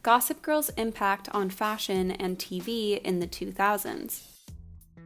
Gossip Girl's impact on fashion and TV in the 2000s.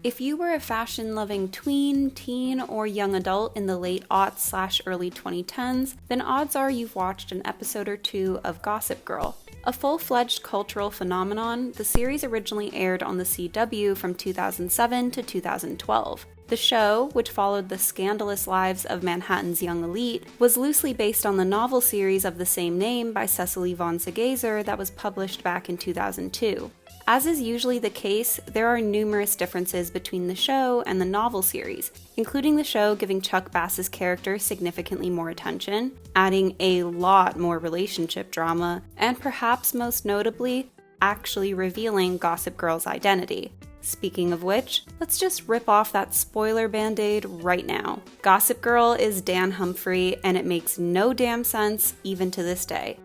If you were a fashion-loving tween, teen, or young adult in the late aughts/early 2010s, then odds are you've watched an episode or two of Gossip Girl. A full-fledged cultural phenomenon, the series originally aired on the CW from 2007 to 2012. The show, which followed the scandalous lives of Manhattan's young elite, was loosely based on the novel series of the same name by Cecily von Segeser that was published back in 2002. As is usually the case, there are numerous differences between the show and the novel series, including the show giving Chuck Bass's character significantly more attention, adding a lot more relationship drama, and perhaps most notably, actually revealing Gossip Girl's identity. Speaking of which, let's just rip off that spoiler band-aid right now. Gossip Girl is Dan Humphrey, and it makes no damn sense even to this day.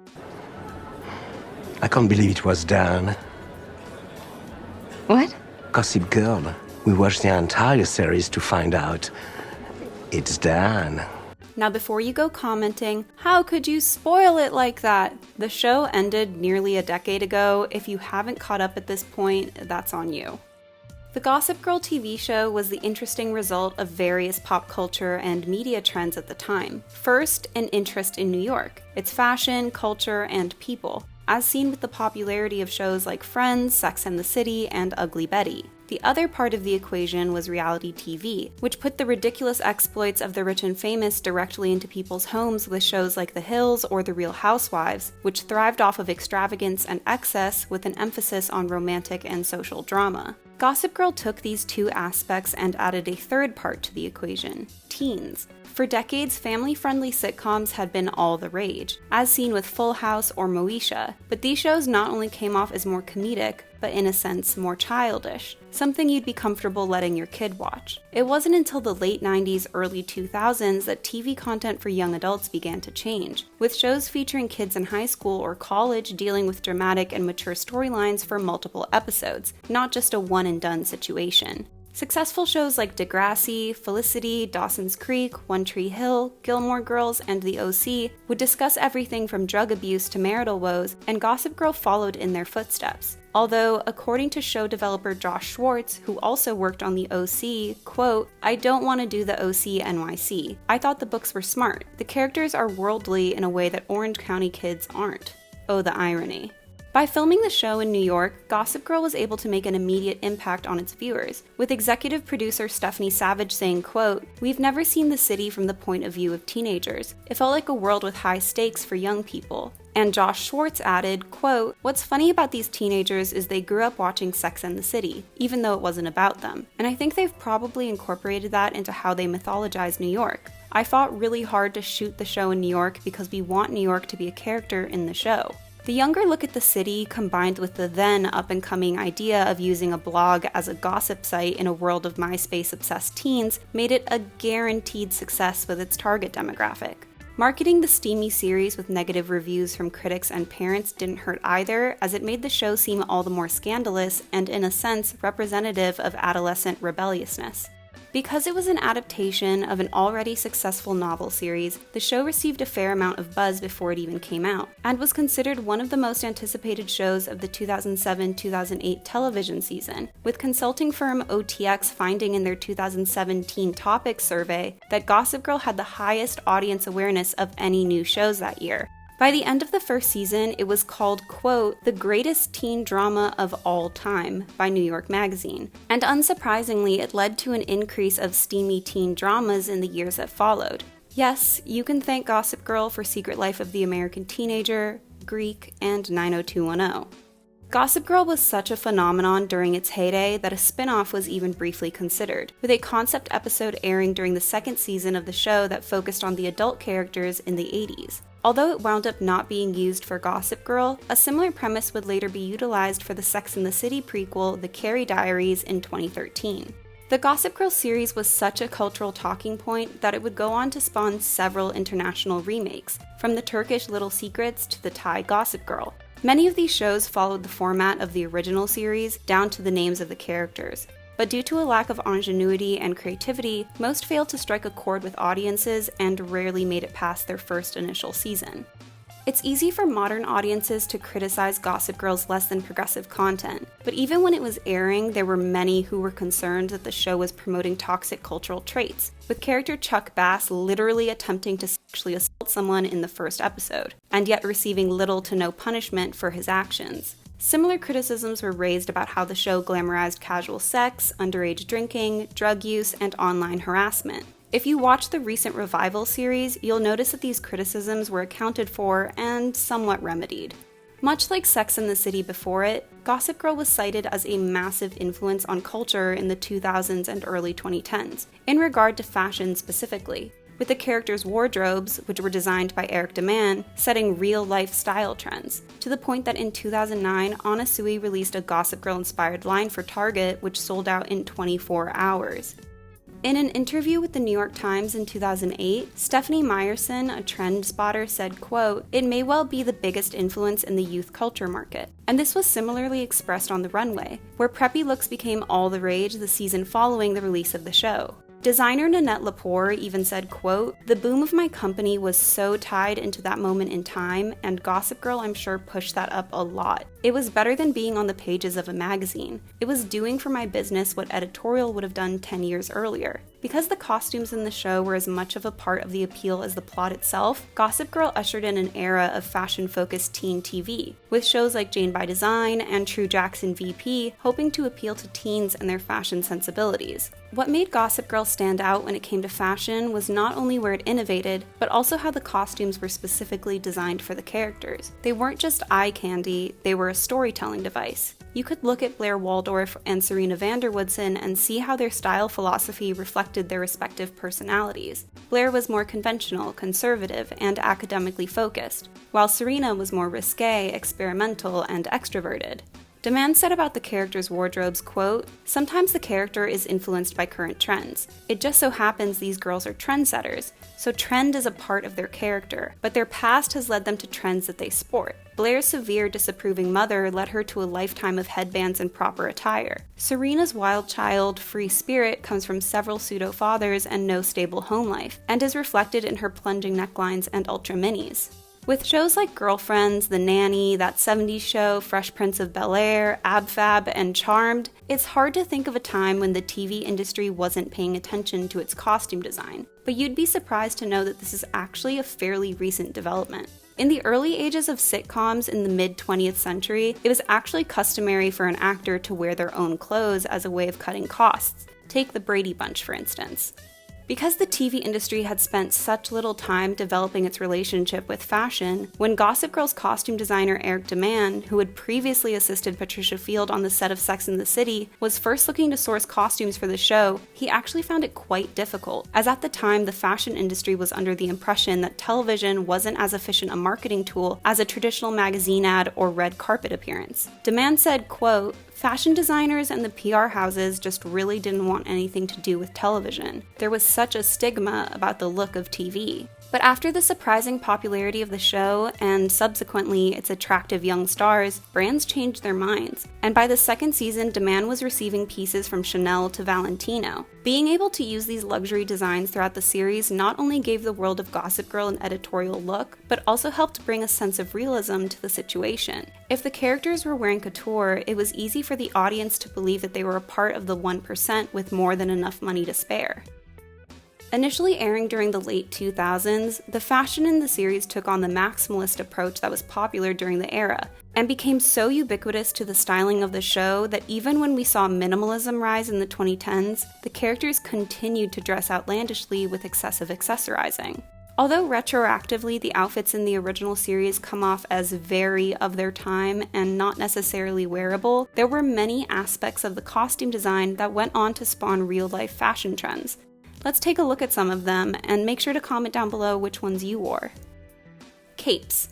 I can't believe it was Dan. What? Gossip Girl. We watched the entire series to find out. It's Dan. Now before you go commenting, how could you spoil it like that? The show ended nearly a decade ago. If you haven't caught up at this point, that's on you. The Gossip Girl TV show was the interesting result of various pop culture and media trends at the time. First, an interest in New York, its fashion, culture, and people, as seen with the popularity of shows like Friends, Sex and the City, and Ugly Betty. The other part of the equation was reality TV, which put the ridiculous exploits of the rich and famous directly into people's homes with shows like The Hills or The Real Housewives, which thrived off of extravagance and excess with an emphasis on romantic and social drama. Gossip Girl took these two aspects and added a third part to the equation: teens. For decades, family-friendly sitcoms had been all the rage, as seen with Full House or Moesha, but these shows not only came off as more comedic, but in a sense more childish, something you'd be comfortable letting your kid watch. It wasn't until the late 90s, early 2000s that TV content for young adults began to change, with shows featuring kids in high school or college dealing with dramatic and mature storylines for multiple episodes, not just a one-and-done situation. Successful shows like Degrassi, Felicity, Dawson's Creek, One Tree Hill, Gilmore Girls, and The OC would discuss everything from drug abuse to marital woes, and Gossip Girl followed in their footsteps. Although, according to show developer Josh Schwartz, who also worked on The OC, quote, "I don't want to do The OC NYC. I thought the books were smart. The characters are worldly in a way that Orange County kids aren't." Oh, the irony. By filming the show in New York, Gossip Girl was able to make an immediate impact on its viewers, with executive producer Stephanie Savage saying, quote, "We've never seen the city from the point of view of teenagers. It felt like a world with high stakes for young people." And Josh Schwartz added, quote, "What's funny about these teenagers is they grew up watching Sex and the City, even though it wasn't about them. And I think they've probably incorporated that into how they mythologize New York. I fought really hard to shoot the show in New York because we want New York to be a character in the show." The younger look at the city, combined with the then up-and-coming idea of using a blog as a gossip site in a world of MySpace-obsessed teens, made it a guaranteed success with its target demographic. Marketing the steamy series with negative reviews from critics and parents didn't hurt either, as it made the show seem all the more scandalous and, in a sense, representative of adolescent rebelliousness. Because it was an adaptation of an already successful novel series, the show received a fair amount of buzz before it even came out, and was considered one of the most anticipated shows of the 2007-2008 television season, with consulting firm OTX finding in their 2017 Topics survey that Gossip Girl had the highest audience awareness of any new shows that year. By the end of the first season, it was called, quote, "the greatest teen drama of all time" by New York Magazine. And unsurprisingly, it led to an increase of steamy teen dramas in the years that followed. Yes, you can thank Gossip Girl for Secret Life of the American Teenager, Greek, and 90210. Gossip Girl was such a phenomenon during its heyday that a spin-off was even briefly considered, with a concept episode airing during the second season of the show that focused on the adult characters in the 80s. Although it wound up not being used for Gossip Girl, a similar premise would later be utilized for the Sex and the City prequel, The Carrie Diaries, in 2013. The Gossip Girl series was such a cultural talking point that it would go on to spawn several international remakes, from the Turkish Little Secrets to the Thai Gossip Girl. Many of these shows followed the format of the original series, down to the names of the characters. But due to a lack of ingenuity and creativity, most failed to strike a chord with audiences and rarely made it past their first initial season. It's easy for modern audiences to criticize Gossip Girl's less than progressive content, but even when it was airing, there were many who were concerned that the show was promoting toxic cultural traits, with character Chuck Bass literally attempting to sexually assault someone in the first episode, and yet receiving little to no punishment for his actions. Similar criticisms were raised about how the show glamorized casual sex, underage drinking, drug use, and online harassment. If you watch the recent Revival series, you'll notice that these criticisms were accounted for and somewhat remedied. Much like Sex and the City before it, Gossip Girl was cited as a massive influence on culture in the 2000s and early 2010s, in regard to fashion specifically, with the characters' wardrobes, which were designed by Eric Deman, setting real-life style trends, to the point that in 2009, Anna Sui released a Gossip Girl-inspired line for Target, which sold out in 24 hours. In an interview with the New York Times in 2008, Stephanie Meyerson, a trend spotter, said, quote, "It may well be the biggest influence in the youth culture market." And this was similarly expressed on the runway, where preppy looks became all the rage the season following the release of the show. Designer Nanette Lepore even said, quote, "The boom of my company was so tied into that moment in time, and Gossip Girl I'm sure pushed that up a lot. It was better than being on the pages of a magazine. It was doing for my business what editorial would have done 10 years earlier." Because the costumes in the show were as much of a part of the appeal as the plot itself, Gossip Girl ushered in an era of fashion-focused teen TV, with shows like Jane by Design and True Jackson VP hoping to appeal to teens and their fashion sensibilities. What made Gossip Girl stand out when it came to fashion was not only where it innovated, but also how the costumes were specifically designed for the characters. They weren't just eye candy, they were a storytelling device. You could look at Blair Waldorf and Serena van der Woodsen and see how their style philosophy reflected their respective personalities. Blair was more conventional, conservative, and academically focused, while Serena was more risque, experimental, and extroverted. Deman said about the characters' wardrobes, quote, "Sometimes the character is influenced by current trends. It just so happens these girls are trendsetters, so trend is a part of their character, but their past has led them to trends that they sport. Blair's severe, disapproving mother led her to a lifetime of headbands and proper attire. Serena's wild child, free spirit comes from several pseudo-fathers and no stable home life, and is reflected in her plunging necklines and ultra minis." With shows like Girlfriends, The Nanny, That 70s Show, Fresh Prince of Bel-Air, Ab Fab, and Charmed, it's hard to think of a time when the TV industry wasn't paying attention to its costume design, but you'd be surprised to know that this is actually a fairly recent development. In the early ages of sitcoms in the mid-20th century, it was actually customary for an actor to wear their own clothes as a way of cutting costs. Take the Brady Bunch, for instance. Because the TV industry had spent such little time developing its relationship with fashion, when Gossip Girl's costume designer Eric Deman, who had previously assisted Patricia Field on the set of Sex and the City, was first looking to source costumes for the show, he actually found it quite difficult, as at the time the fashion industry was under the impression that television wasn't as efficient a marketing tool as a traditional magazine ad or red carpet appearance. Deman said, quote, "Fashion designers and the PR houses just really didn't want anything to do with television. There was such a stigma about the look of TV." But after the surprising popularity of the show, and subsequently its attractive young stars, brands changed their minds. And by the second season, Deman was receiving pieces from Chanel to Valentino. Being able to use these luxury designs throughout the series not only gave the world of Gossip Girl an editorial look, but also helped bring a sense of realism to the situation. If the characters were wearing couture, it was easy for the audience to believe that they were a part of the 1% with more than enough money to spare. Initially airing during the late 2000s, the fashion in the series took on the maximalist approach that was popular during the era, and became so ubiquitous to the styling of the show that even when we saw minimalism rise in the 2010s, the characters continued to dress outlandishly with excessive accessorizing. Although retroactively the outfits in the original series come off as very of their time and not necessarily wearable, there were many aspects of the costume design that went on to spawn real-life fashion trends. Let's take a look at some of them, and make sure to comment down below which ones you wore. Capes.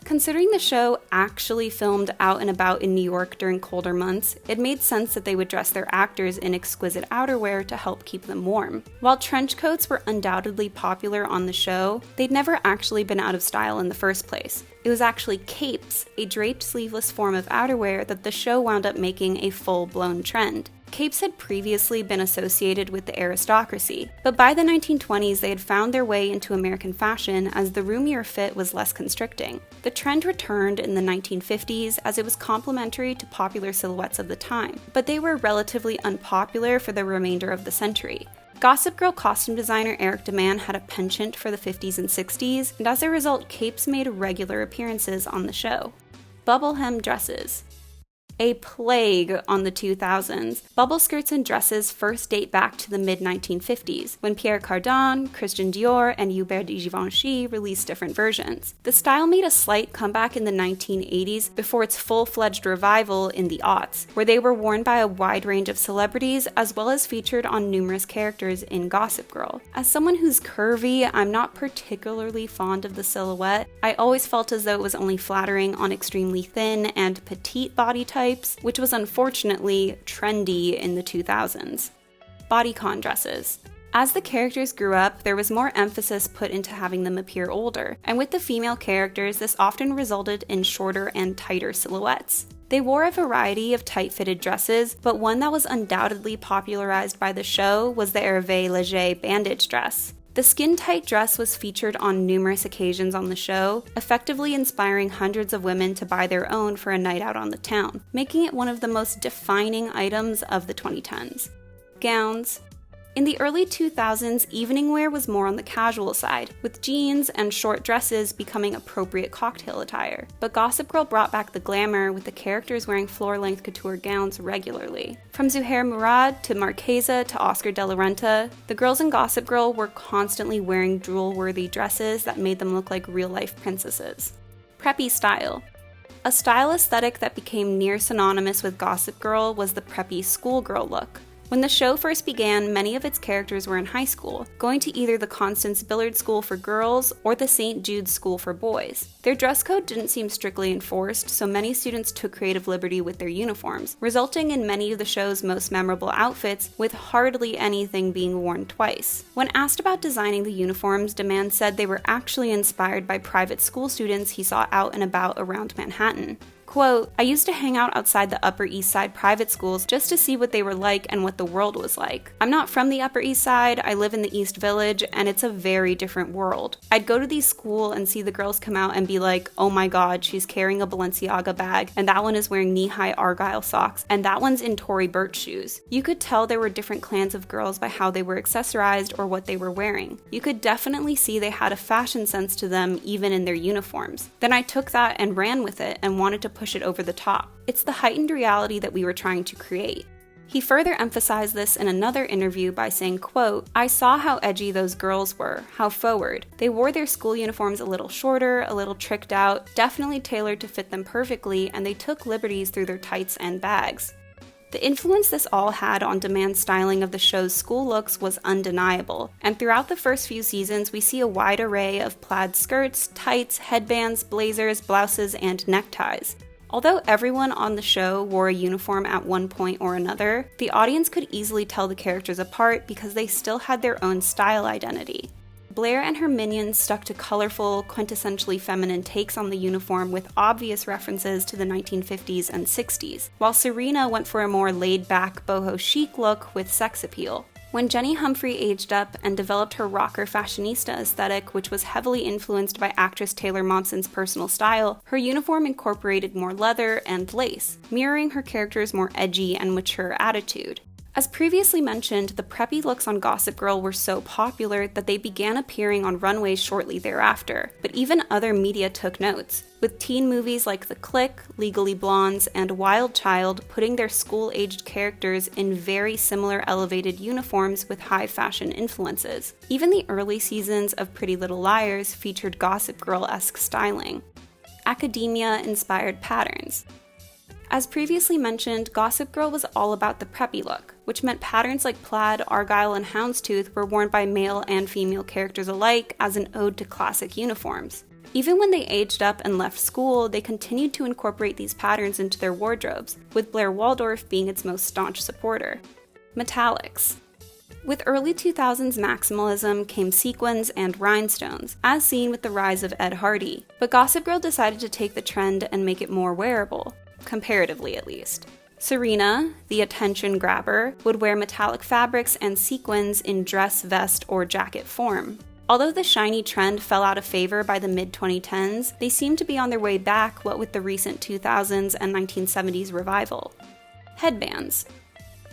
Considering the show actually filmed out and about in New York during colder months, it made sense that they would dress their actors in exquisite outerwear to help keep them warm. While trench coats were undoubtedly popular on the show, they'd never actually been out of style in the first place. It was actually capes, a draped sleeveless form of outerwear, that the show wound up making a full-blown trend. Capes had previously been associated with the aristocracy, but by the 1920s they had found their way into American fashion as the roomier fit was less constricting. The trend returned in the 1950s as it was complementary to popular silhouettes of the time, but they were relatively unpopular for the remainder of the century. Gossip Girl costume designer Eric DeMann had a penchant for the 50s and 60s, and as a result, capes made regular appearances on the show. Bubble hem dresses. A plague on the 2000s, bubble skirts and dresses first date back to the mid-1950s, when Pierre Cardin, Christian Dior, and Hubert de Givenchy released different versions. The style made a slight comeback in the 1980s before its full-fledged revival in the aughts, where they were worn by a wide range of celebrities as well as featured on numerous characters in Gossip Girl. As someone who's curvy, I'm not particularly fond of the silhouette. I always felt as though it was only flattering on extremely thin and petite body types, which was unfortunately trendy in the 2000s. Bodycon dresses. As the characters grew up, there was more emphasis put into having them appear older, and with the female characters, this often resulted in shorter and tighter silhouettes. They wore a variety of tight-fitted dresses, but one that was undoubtedly popularized by the show was the Hervé Leger bandage dress. The skin-tight dress was featured on numerous occasions on the show, effectively inspiring hundreds of women to buy their own for a night out on the town, making it one of the most defining items of the 2010s. Gowns. In the early 2000s, evening wear was more on the casual side, with jeans and short dresses becoming appropriate cocktail attire. But Gossip Girl brought back the glamour, with the characters wearing floor-length couture gowns regularly. From Zuhair Murad to Marchesa to Oscar de la Renta, the girls in Gossip Girl were constantly wearing drool-worthy dresses that made them look like real-life princesses. Preppy style. A style aesthetic that became near synonymous with Gossip Girl was the preppy schoolgirl look. When the show first began, many of its characters were in high school, going to either the Constance Billard School for girls or the St. Jude's School for boys. Their dress code didn't seem strictly enforced, so many students took creative liberty with their uniforms, resulting in many of the show's most memorable outfits, with hardly anything being worn twice. When asked about designing the uniforms, DeMann said they were actually inspired by private school students he saw out and about around Manhattan. Quote, "I used to hang out outside the Upper East Side private schools just to see what they were like and what the world was like. I'm not from the Upper East Side, I live in the East Village, and it's a very different world. I'd go to these schools and see the girls come out and be like, oh my god, she's carrying a Balenciaga bag, and that one is wearing knee-high Argyle socks, and that one's in Tory Burch shoes. You could tell there were different clans of girls by how they were accessorized or what they were wearing. You could definitely see they had a fashion sense to them even in their uniforms. Then I took that and ran with it and wanted to push it over the top. It's the heightened reality that we were trying to create." He further emphasized this in another interview by saying, quote, "I saw how edgy those girls were, how forward. They wore their school uniforms a little shorter, a little tricked out, definitely tailored to fit them perfectly, and they took liberties through their tights and bags." The influence this all had on DeMann's styling of the show's school looks was undeniable, and throughout the first few seasons we see a wide array of plaid skirts, tights, headbands, blazers, blouses, and neckties. Although everyone on the show wore a uniform at one point or another, the audience could easily tell the characters apart because they still had their own style identity. Blair and her minions stuck to colorful, quintessentially feminine takes on the uniform with obvious references to the 1950s and 60s, while Serena went for a more laid-back, boho chic look with sex appeal. When Jenny Humphrey aged up and developed her rocker fashionista aesthetic, which was heavily influenced by actress Taylor Momsen's personal style, her uniform incorporated more leather and lace, mirroring her character's more edgy and mature attitude. As previously mentioned, the preppy looks on Gossip Girl were so popular that they began appearing on runways shortly thereafter, but even other media took notes, with teen movies like The Click, Legally Blondes, and Wild Child putting their school-aged characters in very similar elevated uniforms with high fashion influences. Even the early seasons of Pretty Little Liars featured Gossip Girl-esque styling. Academia-inspired patterns. As previously mentioned, Gossip Girl was all about the preppy look, which meant patterns like plaid, argyle, and houndstooth were worn by male and female characters alike as an ode to classic uniforms. Even when they aged up and left school, they continued to incorporate these patterns into their wardrobes, with Blair Waldorf being its most staunch supporter. Metallics. With early 2000s maximalism came sequins and rhinestones, as seen with the rise of Ed Hardy, but Gossip Girl decided to take the trend and make it more wearable. Comparatively at least. Serena, the attention grabber, would wear metallic fabrics and sequins in dress, vest, or jacket form. Although the shiny trend fell out of favor by the mid-2010s, they seem to be on their way back, what with the recent 2000s and 1970s revival. Headbands.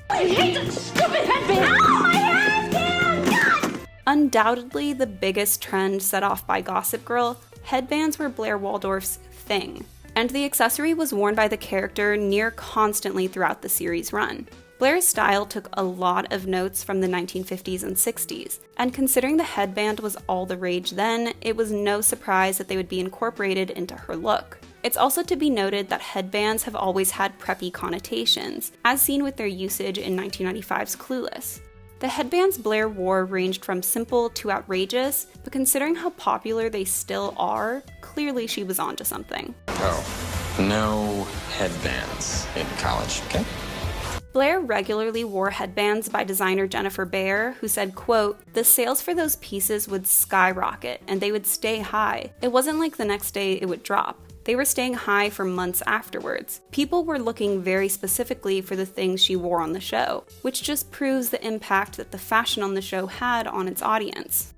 I hate that stupid headband! Ow, my head! God! Undoubtedly the biggest trend set off by Gossip Girl, headbands were Blair Waldorf's thing, and the accessory was worn by the character near constantly throughout the series' run. Blair's style took a lot of notes from the 1950s and 60s, and considering the headband was all the rage then, it was no surprise that they would be incorporated into her look. It's also to be noted that headbands have always had preppy connotations, as seen with their usage in 1995's Clueless. The headbands Blair wore ranged from simple to outrageous, but considering how popular they still are, clearly she was onto something. Oh, no headbands in college, okay? Blair regularly wore headbands by designer Jennifer Behr, who said, quote, "The sales for those pieces would skyrocket and they would stay high. It wasn't like the next day it would drop. They were staying high for months afterwards. People were looking very specifically for the things she wore on the show, which just proves the impact that the fashion on the show had on its audience."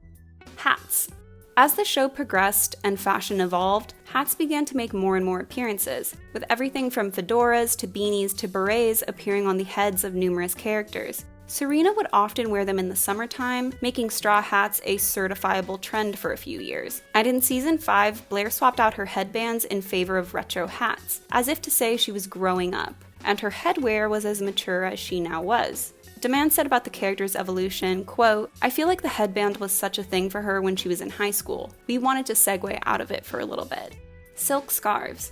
Hats. As the show progressed and fashion evolved, hats began to make more and more appearances, with everything from fedoras to beanies to berets appearing on the heads of numerous characters. Serena would often wear them in the summertime, making straw hats a certifiable trend for a few years. And in season 5, Blair swapped out her headbands in favor of retro hats, as if to say she was growing up, and her headwear was as mature as she now was. Demand said about the character's evolution, quote, "I feel like the headband was such a thing for her when she was in high school. We wanted to segue out of it for a little bit." Silk scarves.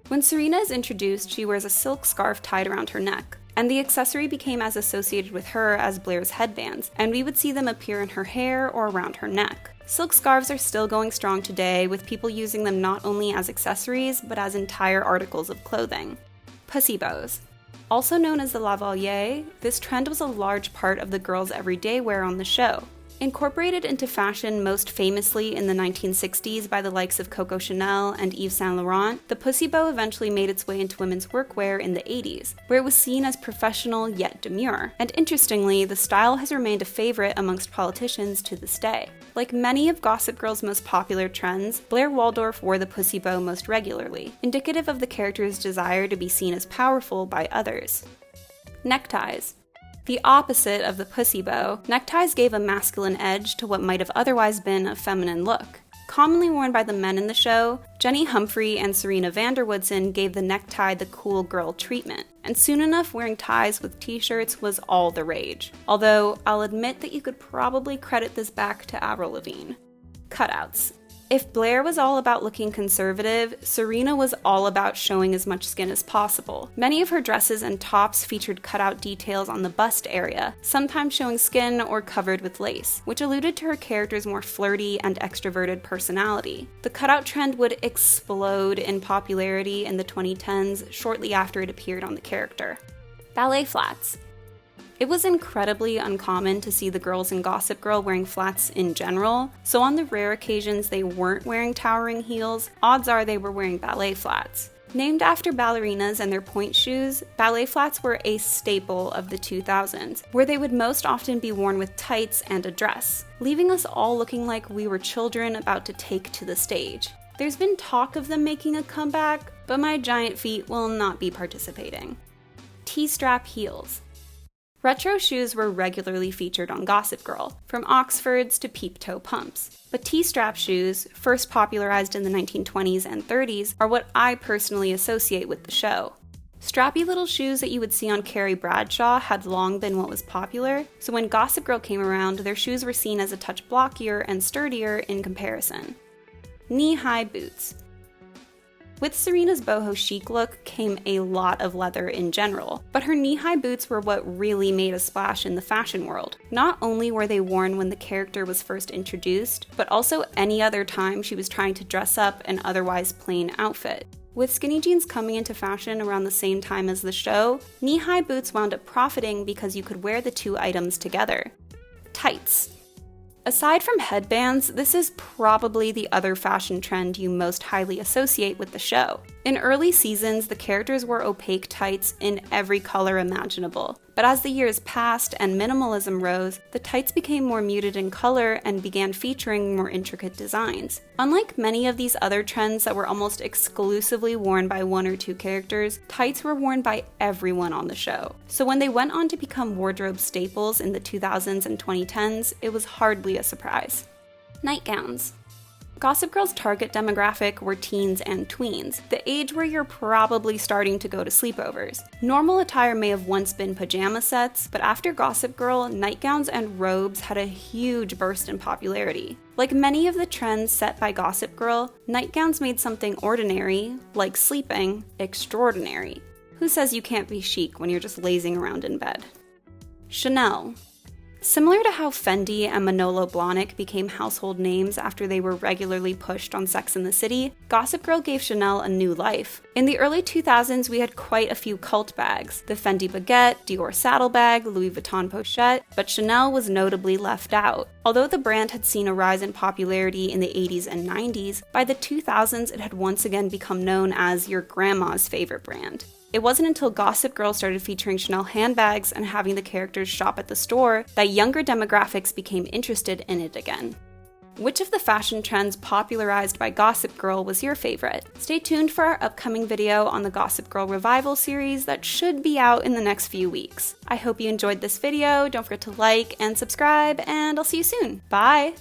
When Serena is introduced, she wears a silk scarf tied around her neck, and the accessory became as associated with her as Blair's headbands, and we would see them appear in her hair or around her neck. Silk scarves are still going strong today, with people using them not only as accessories, but as entire articles of clothing. Pussybows. Also known as the lavalier, this trend was a large part of the girls' everyday wear on the show. Incorporated into fashion most famously in the 1960s by the likes of Coco Chanel and Yves Saint Laurent, the pussy bow eventually made its way into women's workwear in the 80s, where it was seen as professional yet demure. And interestingly, the style has remained a favorite amongst politicians to this day. Like many of Gossip Girl's most popular trends, Blair Waldorf wore the pussy bow most regularly, indicative of the character's desire to be seen as powerful by others. Neckties. The opposite of the pussy bow, neckties gave a masculine edge to what might have otherwise been a feminine look. Commonly worn by the men in the show, Jenny Humphrey and Serena Vanderwoodson gave the necktie the cool girl treatment, and soon enough wearing ties with t-shirts was all the rage. Although, I'll admit that you could probably credit this back to Avril Lavigne. Cutouts. If Blair was all about looking conservative, Serena was all about showing as much skin as possible. Many of her dresses and tops featured cutout details on the bust area, sometimes showing skin or covered with lace, which alluded to her character's more flirty and extroverted personality. The cutout trend would explode in popularity in the 2010s shortly after it appeared on the character. Ballet flats. It was incredibly uncommon to see the girls in Gossip Girl wearing flats in general, so on the rare occasions they weren't wearing towering heels, odds are they were wearing ballet flats. Named after ballerinas and their point shoes, ballet flats were a staple of the 2000s, where they would most often be worn with tights and a dress, leaving us all looking like we were children about to take to the stage. There's been talk of them making a comeback, but my giant feet will not be participating. T-strap heels. Retro shoes were regularly featured on Gossip Girl, from Oxfords to peep-toe pumps. But T-strap shoes, first popularized in the 1920s and 30s, are what I personally associate with the show. Strappy little shoes that you would see on Carrie Bradshaw had long been what was popular, so when Gossip Girl came around, their shoes were seen as a touch blockier and sturdier in comparison. Knee-high boots. With Serena's boho chic look came a lot of leather in general, but her knee-high boots were what really made a splash in the fashion world. Not only were they worn when the character was first introduced, but also any other time she was trying to dress up an otherwise plain outfit. With skinny jeans coming into fashion around the same time as the show, knee-high boots wound up profiting because you could wear the two items together. Tights. Aside from headbands, this is probably the other fashion trend you most highly associate with the show. In early seasons, the characters wore opaque tights in every color imaginable. But as the years passed and minimalism rose, the tights became more muted in color and began featuring more intricate designs. Unlike many of these other trends that were almost exclusively worn by one or two characters, tights were worn by everyone on the show. So when they went on to become wardrobe staples in the 2000s and 2010s, it was hardly a surprise. Nightgowns. Gossip Girl's target demographic were teens and tweens, the age where you're probably starting to go to sleepovers. Normal attire may have once been pajama sets, but after Gossip Girl, nightgowns and robes had a huge burst in popularity. Like many of the trends set by Gossip Girl, nightgowns made something ordinary, like sleeping, extraordinary. Who says you can't be chic when you're just lazing around in bed? Chanel. Similar to how Fendi and Manolo Blahnik became household names after they were regularly pushed on Sex and the City, Gossip Girl gave Chanel a new life. In the early 2000s, we had quite a few cult bags: the Fendi Baguette, Dior Saddlebag, Louis Vuitton Pochette, but Chanel was notably left out. Although the brand had seen a rise in popularity in the 80s and 90s, by the 2000s it had once again become known as your grandma's favorite brand. It wasn't until Gossip Girl started featuring Chanel handbags and having the characters shop at the store that younger demographics became interested in it again. Which of the fashion trends popularized by Gossip Girl was your favorite? Stay tuned for our upcoming video on the Gossip Girl Revival series that should be out in the next few weeks. I hope you enjoyed this video. Don't forget to like and subscribe, and I'll see you soon. Bye!